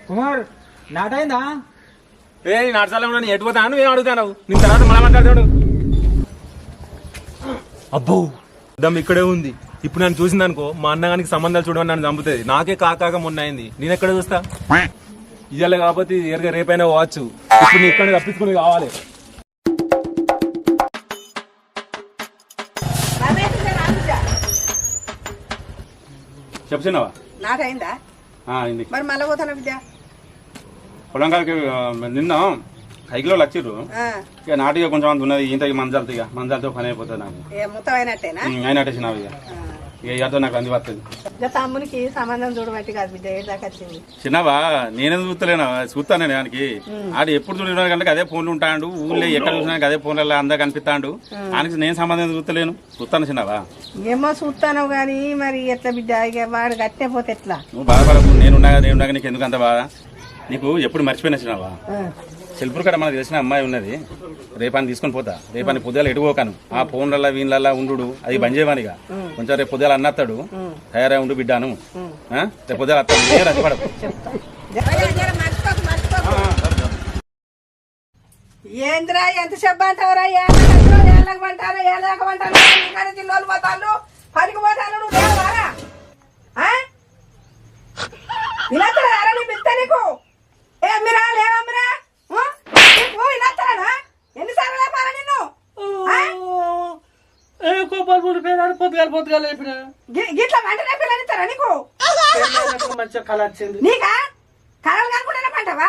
కుమార్ నాటైందా? ఏ నడచాల ఎటు పోతా నువ్వేం అడుగుతావు? నీ తర్వాత మళ్ళీ మాట్లాడతాడు. అబ్బో దమ్ ఇక్కడే ఉంది. ఇప్పుడు నన్ను చూసిందనుకో మా అన్నగానికి సంబంధాలు చూడమని నన్ను చంపుతుంది. నాకే కాకాగా మొన్న అయింది. నేను ఎక్కడ చూస్తా? ఇవాళ కాకపోతే ఎరగా రేపైనా పోవచ్చు. ఇప్పుడు నీ ఇక్కడ తప్పించుకుని కావాలి. చెప్తున్నావా? నాకైందా మరి మళ్ళీ పోతాను విద్య పొలం కాడికి నిన్న కైకిలో వచ్చిర్రు. ఇక నాటిగా కొంచెం అంత ఉన్నది. ఇంత మంజాలతో ఇక మంజాలతో పని అయిపోతుంది నాకు. మొత్తం అయినట్టేనా? అయినట్టే చిన్న ఇక ఇక నాకు అంది వస్తుంది. తమ్మునికి సంబంధం చూడబట్టి కాదు విద్య ఏ దాకా వచ్చింది. చిన్నవా నేనేది చూస్తలేనా? చూస్తాను దానికి. ఆడు ఎప్పుడు చూడడం కంటే అదే ఫోన్లు ఉంటాడు. ఊళ్ళో ఎక్కడ చూసినా అదే ఫోన్లలో అందరు కనిపిస్తాడు. ఆయనకి నేను సంబంధం చూస్తలేను. చూస్తాను చిన్నవా. ఏమో చూస్తాను గానీ మరి ఎట్లా బిడ్డ ఇక వాడు కట్టే పోతే ఎట్లా? నువ్వు బాధపడకు. నేనున్నాగా నీకు ఎందుకు అంత బాధ? నీకు ఎప్పుడు మర్చిపోయినా చిన్నవా? చెల్పూరు కాడ మనకు తెలిసిన అమ్మాయి ఉన్నది. రేపాన్ని తీసుకొని పోతా. రేపాన్ని పొద్దుల ఎటుపోకాను. ఆ ఫోన్లల్లా వీళ్ళల్లా ఉండు. అది బంద్ చేయమనిగా. కొంచెం రేపు పొద్దుల అన్నత్తాడు. తయారై ఉండు బిడ్డాను. రేపు పొద్దుల అత్తాడు. రచ్చిపడకు. ఏంద్రా ఎంత చెప్ప అంటావురా? ఏళ్ళకంటారు చిన్నోళ్ళు పోతాను పనికి పోతాను. నువ్వు లేవారా? ఇలా నీ పిస్తా నీకు ఏమిరా లేవమ్మిరా? ఎన్నిసార్లు లేపాలా నిన్ను? పొద్దుగాల గిట్లా వెంటనే పిల్లలు ఇస్తారా నీకు? మంచిగా కళ వచ్చింది. నీకా కళలు కనుకుంటేనే పంటవా?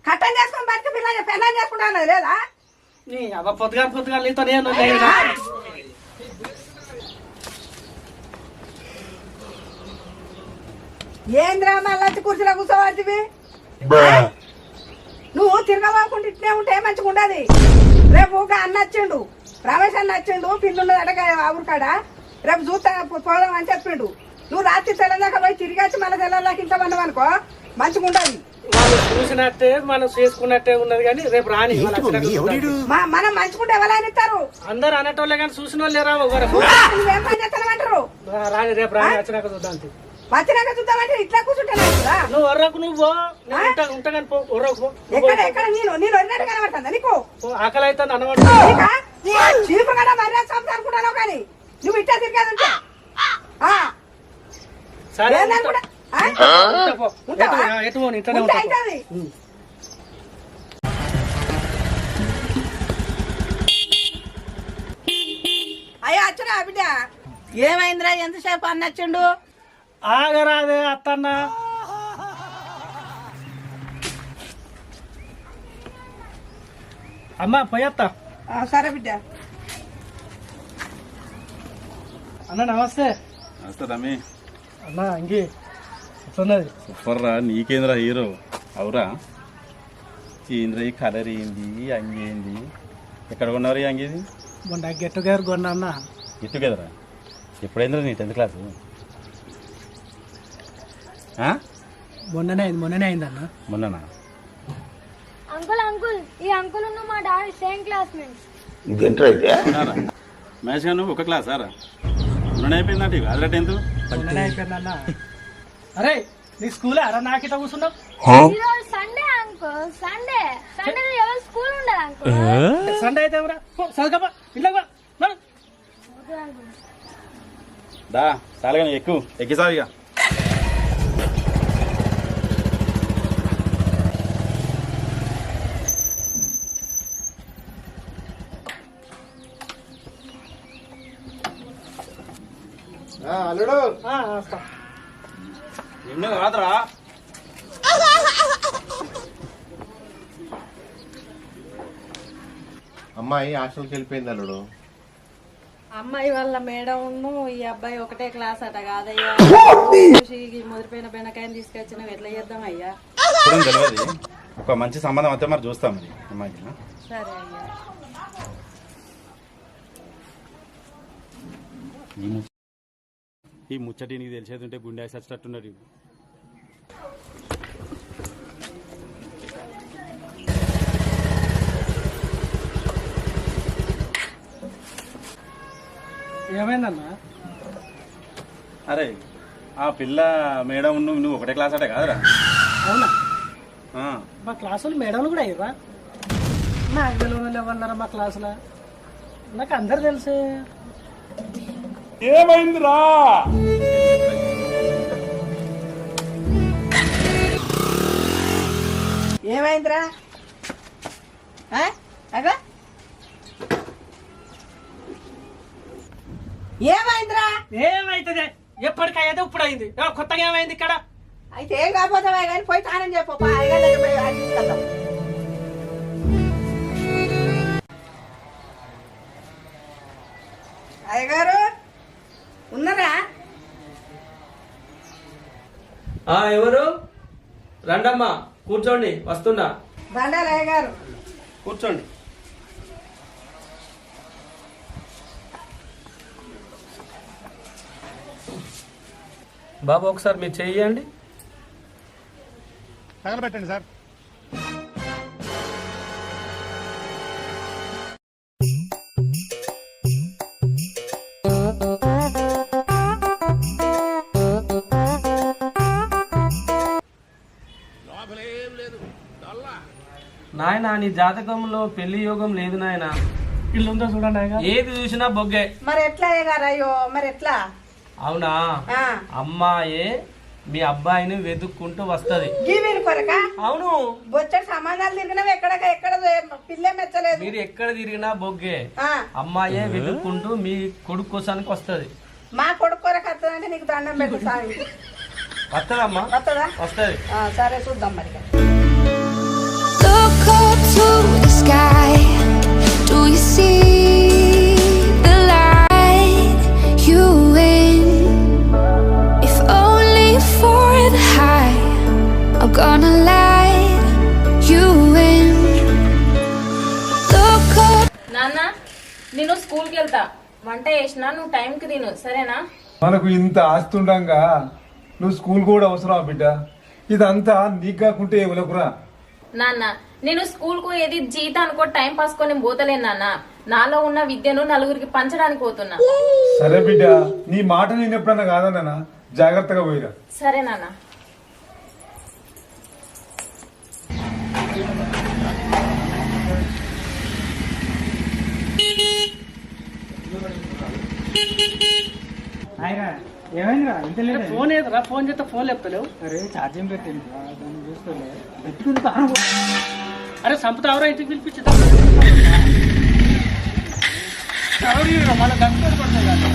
కట్టం చేసుకుని బతికి పిల్లలు పెళ్ళని చేసుకుంటా లేదా? పొద్దుగాల ఏంద్రా మళ్ళీ కుర్చీలో కూర్చోవచ్చువి? నువ్వు తిరగబోకుండా ఇట్నే ఉంటే మంచిగా ఉండదు. రేపు అన్న వచ్చిండు, రమేష్ అన్న వచ్చిండు. పిల్లున్నది అడగ ఊరికాడ. రేపు చూస్తా పోదాం అని చెప్పిండు. నువ్వు రాత్రి తెల్లదాకా పోయి తిరిగచ్చి మళ్ళీ తెల్లదాకా ఇంట్లో పన్నావు అనుకో మంచిగా ఉండదు. చూసినట్టే మనం చేసుకున్నట్టే ఉన్నది కానీ రేపు రాని మనం మంచుకుంటే ఎవరైనా ఇస్తారు. అందరు అనేటోళ్ళే కానీ చూసిన వాళ్ళు లేరా? నువ్వేం పని చేస్తానంటారు? రాని రేపు రాని వచ్చినాక చూద్దాం. వచ్చినాక చూద్దామంటే ఇట్లా కూర్చుంటా నువ్వు వర్రకు నువ్వు ఉంటా కానీ ఎక్కడ ఎక్కడ నేను వదిలినట్టు కనబడుతుందా నీకు? ఆకలి అయితే అనమాట చీపు కదా మర్యాద చంపుతా అనుకుంటాను. కానీ నువ్వు ఇట్టా తిరిగేది సరే ఎటు ఇంట్లోనే ఉంటా. అయ్యో అచ్చరా బిడ్డ ఏమైందిరా? ఎంతసేపు అన్న వచ్చిండు? ఆగరాదే అత్తన్న. అమ్మా పోయత్తా. సరే బిడ్డ. అన్న నమస్తే. నమస్తే రమి. అన్నా ఇంకే ఎట్లున్నది? సూపర్ రా. నీకేంద్రా హీరో? అవురా ఏంద్రా ఈ కలర్ ఏంది? అంగి ఏంది? ఎక్కడ కొన్నారు ఈ అంగీది? మొన్న గెట్ టుగెదర్ కొన్నా అన్న. గెట్ టుగెదరా? ఎప్పుడైందిరా నీ 10th క్లాసు? మొన్ననే అయిందన్న. మొన్ననా? అంకుల్ ఈ అంకుల్ మా డాడీ సేమ్ క్లాస్మేట్స్. మహేష్ గారు నువ్వు ఒక క్లాస్ సారా? మొన్న అయిపోయిందంటే అదరా 10th అయిపోయిందన్న. అరే నీ స్కూల్ అరా నాకిట కూర్చున్నావు? Sunday uncle. సండే ఎవరు స్కూల్ ఉండదు అంకుల్. సండే అయితే ఎవరా చదువుకమ్మా ఇళ్ళ దా చాలుగా ఎక్కిసావు ఇక. అల్లుడు రాదురా. అమ్మాయి హాస్టల్కి వెళ్ళిపోయింది అల్లుడు. అమ్మాయి వాళ్ళ మేడం ఈ అబ్బాయి ఒకటే క్లాస్ అట కాదయ్యా. ముదిరిపోయిన బెనకాయని తీసుకొచ్చిన ఎట్లా చేద్దాం అయ్యా? తెలియదు. ఒక మంచి సంబంధం అయితే మరి చూస్తాం మరి అమ్మాయికి. సరే అయ్యా. ఈ ముచ్చటి నీకు తెలిసేది ఉంటే గుండె చచ్చినట్టున్నాడు. ఏమైందన్నా? అరే ఆ పిల్ల మేడం నువ్వు ఒకటే క్లాస్ అంటే కాదురా? అవునా? ఆ. మా క్లాసులు మేడంలు కూడా అయ్యారా? నాకు తెలియని ఎవరన్నారా మా క్లాసులో? నాకు అందరు తెలిసే. ఏమైందిరా? ఏమైందిరా? అగా ఏమైందిరా? ఏమైతుంది? ఎప్పటికయ్యేది ఇప్పుడు అయింది. కొత్తగా ఏమైంది ఇక్కడ? అయితే ఏం కాకపోతావా కానీ పోయి తానం చెప్పు. అయ్యగారి దగ్గర పోయి ఆయన తీసుకెళ్దాం. అయ్యగారు ఉన్నారా? ఎవరు? రండమ్మా, కూర్చోండి, వస్తున్నా. దండాలు అయ్యగారు. కూర్చోండి. బాబు ఒకసారి మీరు చెయ్యండి. తగలబెట్టండి సార్. నాయన నీ జాతకంలో పెళ్లి యోగం లేదు నాయన. ఇల్లు ఉందో చూడండి అయ్యగారు. ఏది చూసినా బొగ్గే. మరి ఎట్లా అయ్యగారు? అయ్యో మరి ఎట్లా? అవునా? ఆ, అమ్మాయే మీ అబ్బాయిని వెతుక్కుంటూ వస్తది. గీవీని కొరక అవును. బొచ్చడి సంబంధాలు తిరిగినావు. ఎక్కడ పిల్లే మెచ్చలేదు. మీరు ఎక్కడ తిరిగినా బొగ్గే. ఆ, అమ్మాయే వెతుక్కుంటూ మీ కొడుకు కోసానికి వస్తది. మా కొడుకు కొరకు వస్తుందంటే నీకు దండం పెట్టు సామి. వస్తదమ్మా, వస్తుందా? వస్తది. సరే చూద్దాం మరి. Look up to the sky. Do you see the light? You win. If only for the high, I'm gonna light you in. Look up. నాన్న నేను స్కూల్కి వెళ్తా. వంట చేసినా, నువ్వు టైంకి తిను, సరేనా? మనకు ఇంత ఆస్తుండగా నువ్వు స్కూల్ కూడా అవసరమా బిడ్డ? ఇదంతా నీకు కాకుంటే ఎవలకురా? నాన్న నేను స్కూల్ కు ఏది జీతం అనుకో టైం పాస్ కొని పోతలేను నాన్న. నాలో ఉన్న విద్యను నలుగురికి పంచడానికి పోతున్నా. సరే బిడ్డ, నీ మాట నేను ఎప్పుడన్నా కాదన్నా, జాగ్రత్తగా పోయిరా. సరే నాన్న. ఏమైందిరా? ఇంత లేదు. ఫోన్ ఏదిరా? ఫోన్ చేస్తే ఫోన్ లేపుతలేవు. అరే ఛార్జింగ్ పెట్టింది, దాన్ని చూసుకోలే. పెట్టుకుంది కారం. అరే సంపుతావరా? ఇంటికి పిలిపించుదా? మన గంట పడుతుంది కదా.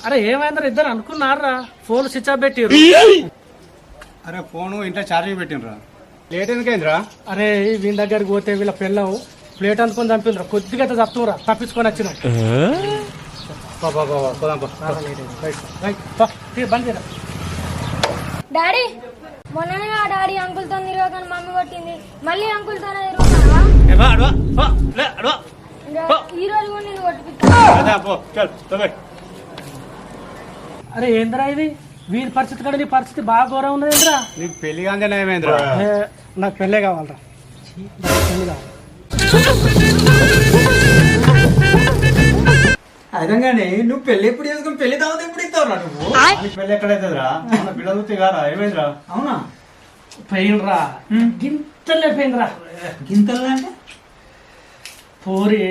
అరే ఏమైందిరా? ఇద్దరు అనుకున్నారా? ఫోన్ స్విచ్ ఆఫ్ పెట్టిరు. అరే ఫోను ఇంట్లో ఛార్జింగ్ పెట్టినరా? లేట్ ఎందుకైందిరా? అరే వీళ్ళ దగ్గరికి పోతే వీళ్ళ పిల్లం ప్లేట్ అనుకొని చంపినరా. కొద్దిగా చప్పురా, తప్పించుకొని వచ్చినాం. బంద్ చేయరా. డాడీ మొన్ననే ఆ డాడీ అంకుల్ తో తిరగకని మమ్మీ కొట్టింది. మళ్ళీ అంకుల్ తోనే తిరుగుతావా? ఈ రోజు కూడా నేను కొట్టిపిస్తా. అరే ఏంద్రా ఇది? వీరి పరిస్థితి కూడా నీ పరిస్థితి బాగా ఘోరం ఉన్నది. ఏంద్రా నీకు పెళ్లి కాందే ఏమైందిరా? నాకు పెళ్ళే కావాలరా. పెళ్లి కావాలి. అదంగానే నువ్వు పెళ్లి ఎప్పుడు చేసుకుని పెళ్లి తర్వాత ఎప్పుడు ఇస్తావురా నువ్వు? పెళ్లి ఎక్కడైతుందిరా? మన పిల్లలు చూస్తే కారా? ఏమైందిరా? అవునా? పోయినరా, గింతలే పోయిందిరా. గింతలు అంటే పూరి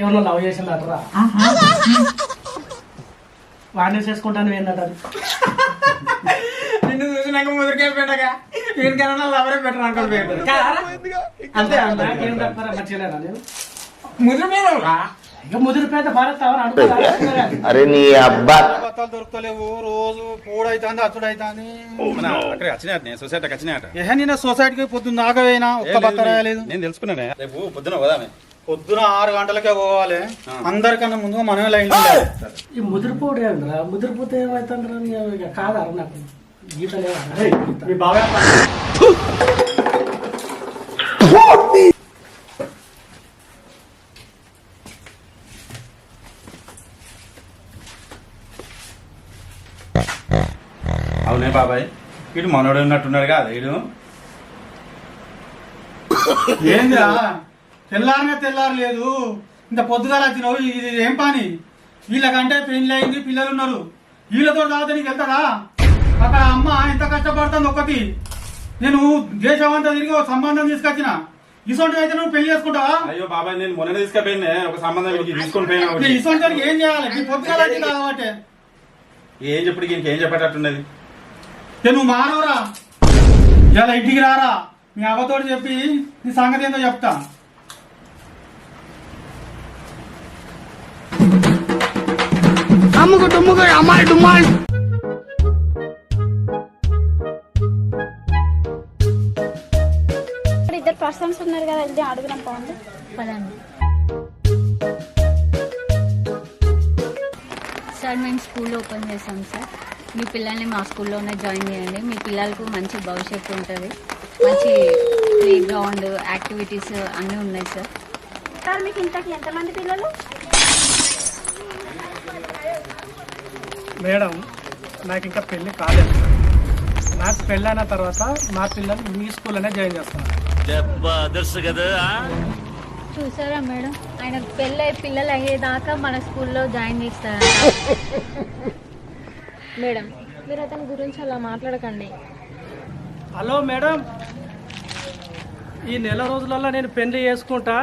ఎవరో లవ్ చేసిందటరా. వాడిని చేసుకుంటాను ఏంటంటే నిన్ను చూసినాక ముదిరికాయ పెట్టగా వీరికైనా లవరే బెటర్ అనుకోండి. అంతే నాకేం తప్పరా? మంచిగా నేను ముదిరిపోయినవురా. ఇక ముదిరిపోయితే భారత్ ఎవరు అడుగుతారా? అరే నీ అబ్బా బత్తాలు దొరుకుతలేవు. రోజు పూడైతుంది, అచ్చుడైతుంది. అక్కడ వచ్చినాయట, సొసైటీకి వచ్చినాయట. నిన్న సొసైటీకి పొద్దున్న దాకపోయినా ఒక్క బత్త రాయలేదు. నేను తెలుసుకున్నానే. రేపు పొద్దున పోదామే. పొద్దున 6 గంటలకే పోవాలి. అందరికన్నా ముందుగా మనమే లైన్ ఈ ముదిరిపోడు ఏంద్రా? ముదిరిపోతే ఏమవుతుందిరా? కాదా నాకు గీత లేదా? మీ బాగా అవునే బాబాయ్, వీడు మనోడు ఉన్నట్టున్నాడు కదా వీడు. ఏందిరా తెల్లారు లేదు, ఇంత పొద్దుగాల వచ్చినావు, ఇది ఏం పని? వీళ్ళకంటే పెళ్లి అయింది, పిల్లలు ఉన్నారు, వీళ్ళతో తాగితే నీకు వెళ్తారా? అక్కడ అమ్మ ఎంత కష్టపడుతుంది ఒకటి. నేను దేశం అంతా తిరిగి ఒక సంబంధం తీసుకొచ్చిన, ఇసొంటి అయితే నువ్వు పెళ్లి చేసుకుంటావా? అయ్యో బాబాయ్, నేను మొన్న తీసుకుపోయినా ఒక సంబంధం తీసుకొని పోయినా. ఇసొంటి ఏం చేయాలి? నీ పొద్దుగాల వచ్చింది కాబట్టి ఏం చెప్పుడు ఇంకేం చెప్పేటట్టున్నది. నువ్వు మానవరా, ఇలా ఇంటికి రారా, మీ అవ్వతోటి చెప్పి నీ సంగతి ఏందో చెప్తా. ఇద్దరు పర్సన్స్ ఉన్నారు కదా, వెళ్తే అడుగుదాం పోండి. పదండి. సార్ మేము స్కూల్ ఓపెన్ చేసాం సార్, మీ పిల్లల్ని మా స్కూల్లోనే జాయిన్ చేయండి. మీ పిల్లలకు మంచి భవిష్యత్తు ఉంటుంది, మంచి ప్లే గ్రౌండ్ యాక్టివిటీస్ అన్నీ ఉన్నాయి సార్. సార్ మీకు ఇంతకి ఎంతమంది పిల్లలు? మేడం, నాకు ఇంకా పెళ్లి కాలేదు. నాకు పెళ్ళైన తర్వాత మా పిల్లలు మీ స్కూల్లోనే జాయిన్ చేస్తున్నారు. చూసారా మేడం, ఆయన పెళ్ళి పిల్లలు అయ్యేదాకా మన స్కూల్లో జాయిన్ చేస్తారా? మేడం, మీరు అతని గురించి అలా మాట్లాడకండి. హలో మేడం, ఈ నెల రోజులలో నేను పెళ్లి చేసుకుంటా,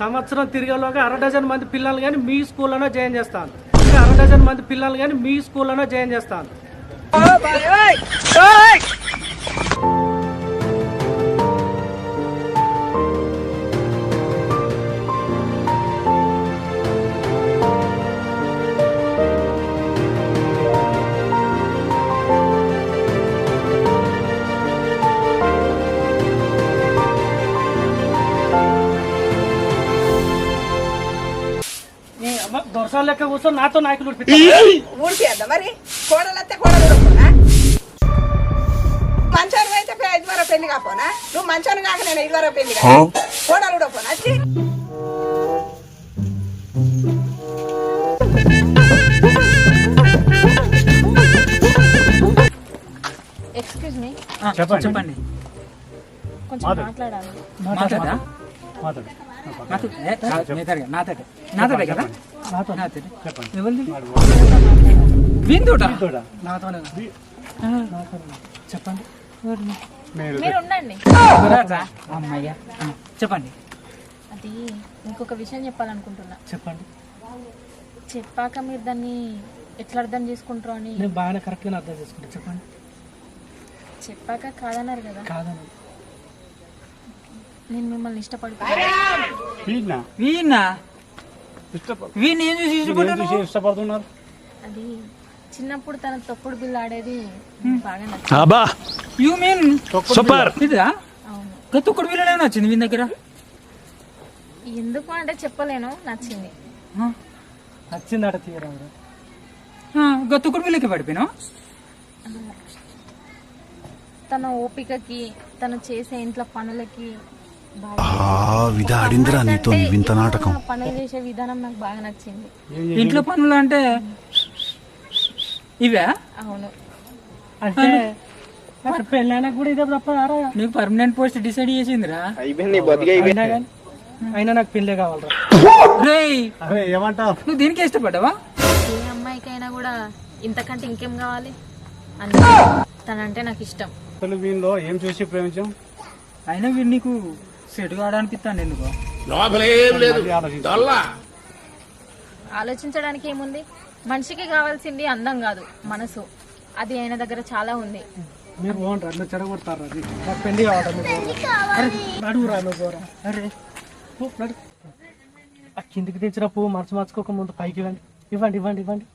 సంవత్సరం తిరిగేలోగా 1/2 మంది పిల్లలు కానీ మీ స్కూల్లోనే జాయిన్ చేస్తాను. 1/2 మంది పిల్లలు కానీ మీ స్కూల్లోనే జాయిన్ చేస్తాను. దొరసాల లెక్క కూర్చొని నాతో నాయకులు ఊడిపిద్దా మరి? కోడలైతే కోడలు ఊడపోనా? మంచాను అయితే 5 వరకు పెళ్లి కాపోనా? నువ్వు మంచాను కాక నేను 5 వరకు పెళ్లి కాదు, కోడలు ఊడపోనా? ఎక్స్క్యూజ్ మీ, చెప్పండి. కొంచెం మాట్లాడాలి. నాతోటే కదా? చెప్పండి. మీరు ఉండండి. అమ్మయ్యా, చెప్పండి. అది ఇంకొక విషయం చెప్పాలనుకుంటున్నా. చెప్పండి. చెప్పాక మీరు దాన్ని ఎట్లా అర్థం చేసుకుంటారో అని. నేను బాగానే కరెక్ట్గా అర్థం చేసుకుంటా. చెప్పండి. చెప్పాక కాదన్నారు కదా? కాదని. నేను మిమ్మల్ని ఇష్టపడుతున్నాను. ఇష్టపడుతున్నారు. అది చిన్నప్పుడు తన తొక్కుడు బిల్ల ఆడేది బాగా నచ్చింది. తొక్కుడు బిల్ల నచ్చింది మీ దగ్గర? ఎందుకు అంటే చెప్పలేను, నచ్చింది. నచ్చిందట తీరా. తొక్కుడు బిల్లకి పడిపోయినా? తన ఓపికకి, తను చేసే ఇంట్లో పనులకి, పనులు చేసే విధానం నాకు బాగా నచ్చింది. ఇంట్లో పనులు అంటే ఇవే? అవును. అంటే పెళ్ళైనా కూడా ఇదే తప్ప నీకు పర్మనెంట్ పోస్ట్ డిసైడ్ చేసిందిరా. అయినా నాకు పెళ్ళే కావాలరా. ఏమంటావు? నువ్వు దీనికే ఇష్టపడ్డావా? ఏ అమ్మాయికైనా కూడా ఇంతకంటే ఇంకేం కావాలి? తనంటే నాకు ఇష్టం. వీళ్ళు ఏం చూసి ప్రేమించాం? అయినా వీడు నీకు సెట్ కావడానిపిస్తాను. ఎందుకు ఆలోచించడానికి ఏముంది? మనిషికి కావాల్సింది అందం కాదు, మనసు. అది ఆయన దగ్గర చాలా ఉంది. మీరు బాగుంటారు, మీరు చెడగొడతారు. అది నాకు పెళ్లి కావాలి. నడువురా నువ్వు. అరే ఆ కిందికి తెచ్చిన పువ్వు మనసు మార్చుకోక ముందు పైకి ఇవ్వండి. ఇవ్వండి ఇవ్వండి ఇవ్వండి.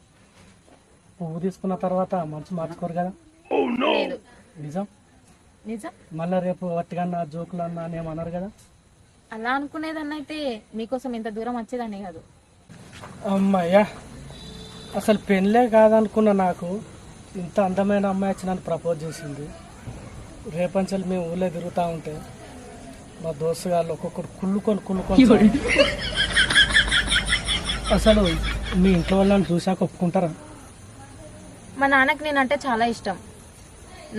పువ్వు తీసుకున్న తర్వాత మనసు మార్చుకోరు కదా? నిజం నిజం. మళ్ళా రేపు వట్టిగా జోకులు అన్నా ఏమన్నారు కదా? అలా అనుకునేదాన్ని అయితే మీకోసం ఇంత దూరం వచ్చేదాన్ని కాదు. అమ్మాయ్యా, అసలు పెళ్ళే కాదనుకున్న నాకు ఇంత అందమైన అమ్మాయి వచ్చి నన్ను ప్రపోజ్ చేసింది. రేపంచలు మేము ఊళ్ళో తిరుగుతూ ఉంటే మా దోస్తు గారు ఒక్కొక్కరు కుళ్ళుకొని అసలు మీ ఇంట్లో వాళ్ళని చూసాక ఒప్పుకుంటారా? మా నాన్నకి నేనంటే చాలా ఇష్టం.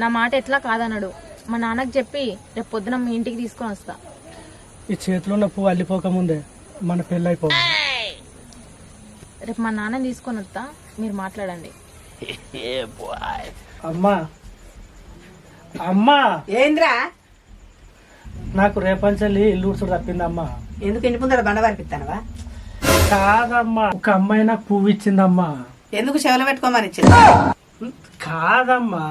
నా మాట ఎట్లా కాదన్నాడు. మా నాన్నకు చెప్పి రేపు పొద్దున మీ ఇంటికి తీసుకొని వస్తా. ఈ చేతిలో ఉన్న పువ్వు అల్లిపోకముందే మన పెళ్ళి అయిపోవాలి. రేపు మా నాన్నని తీసుకొని వస్తా, మీరు మాట్లాడండి. అమ్మా అమ్మా ఏంద్రా నాకు రేపంచల్లి ఇల్లు ఉడుచుడు తప్పిందమ్మా. ఎందుకు ఇంటి ముందర బండ వారిపిస్తానవా? కాదమ్మా, ఒక అమ్మాయి నాకు పువ్వు ఇచ్చిందమ్మా. ఎందుకు చెవులు పెట్టుకోమని ఇచ్చింది? కాదమ్మా,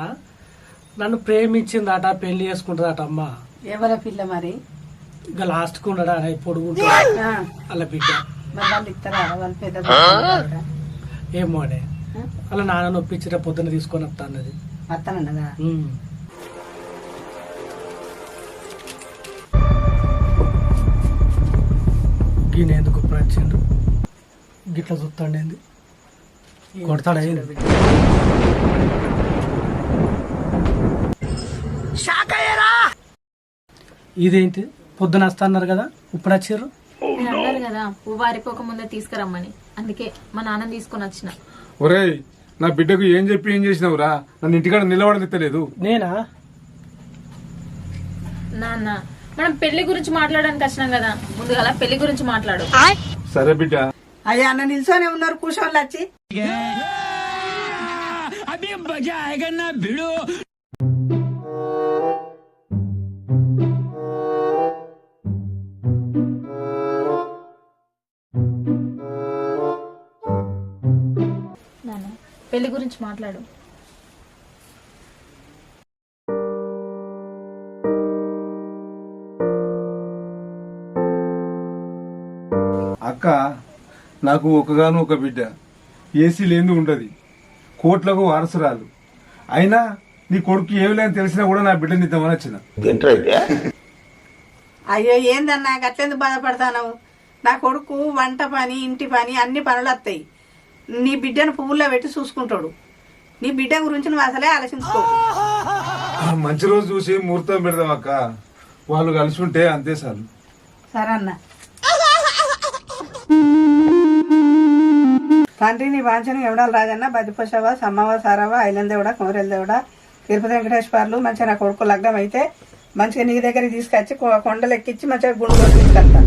నన్ను ప్రేమించిందట, పెళ్లి చేసుకుంటుందట అమ్మా. ఎవరి పిల్ల మరి? ఇక లాస్ట్ కు ఉండడా పొడుగు అలా బిడ్డ. మరి వాళ్ళు ఇస్తారా? వాళ్ళు పెద్ద ఏమోనే అలా నాన్న నొప్పించిన పొద్దున్న తీసుకొని వస్తా అన్నది. వస్తానన్నదా? గిన్నెందుకు వచ్చిండు గిట్లా చూస్తాండి, కొడతాడు. ఇదేంటి పొద్దున వస్తా అన్నారు కదా, ఇప్పుడు వచ్చారు? మీరు అన్నారు కదా పువ్వు వారిపోక ముందే తీసుకురమ్మని, అందుకే మా నాన్న తీసుకొని వచ్చిన. ఒరేయ్, నా బిడ్డకు ఏం చెప్పి ఏం చేసినావురా? నన్ను ఇంటికాడ నిలబడలేదు. నేనా? నాన్న, మనం పెళ్లి గురించి మాట్లాడడానికి వచ్చినాం కదా, ముందుగా పెళ్లి గురించి మాట్లాడు. సరే బిడ్డ. అయ్యా అన్న నిల్చొనే ఉన్నారు కూర్చోళ్ళు వచ్చి. నాన్న, పెళ్లి గురించి మాట్లాడు. అక్క, నాకు ఒకగాను ఒక బిడ్డ, ఏసీ లేని ఉండదు, కోట్లకు వారసురాలు. అయినా నీ కొడుకు ఏమి లేని తెలిసినా కూడా నా బిడ్డని ఇద్దామని వచ్చిన. అయ్యో ఏందన్నా గట్లెందుకు బాధపడతాను? నా కొడుకు వంట పని, ఇంటి పని, అన్ని పనులు వస్తాయి. నీ బిడ్డను పువ్వుల్లో పెట్టి చూసుకుంటాడు. నీ బిడ్డ గురించి నువ్వు అసలే ఆలోచించుకో. మంచి రోజు చూసి ముహూర్తం పెడదాం అక్క, వాళ్ళు కలిసి ఉంటే అంతే చాలు. సరే అన్న. తండ్రి నీ వాంఛను ఎవడాలి రాజన్న, బదిపోషవ, సమ్మవ, సారవ, ఐలందేవుడ, కోరెలదేవుడ, తిరుపతి వెంకటేశ్వర్లు. మంచిగా నా కొడుకు లగ్నం అయితే మంచిగా నీ దగ్గరికి తీసుకొచ్చి కొండలు ఎక్కించి మంచిగా గుండు తీసుకెళ్తా.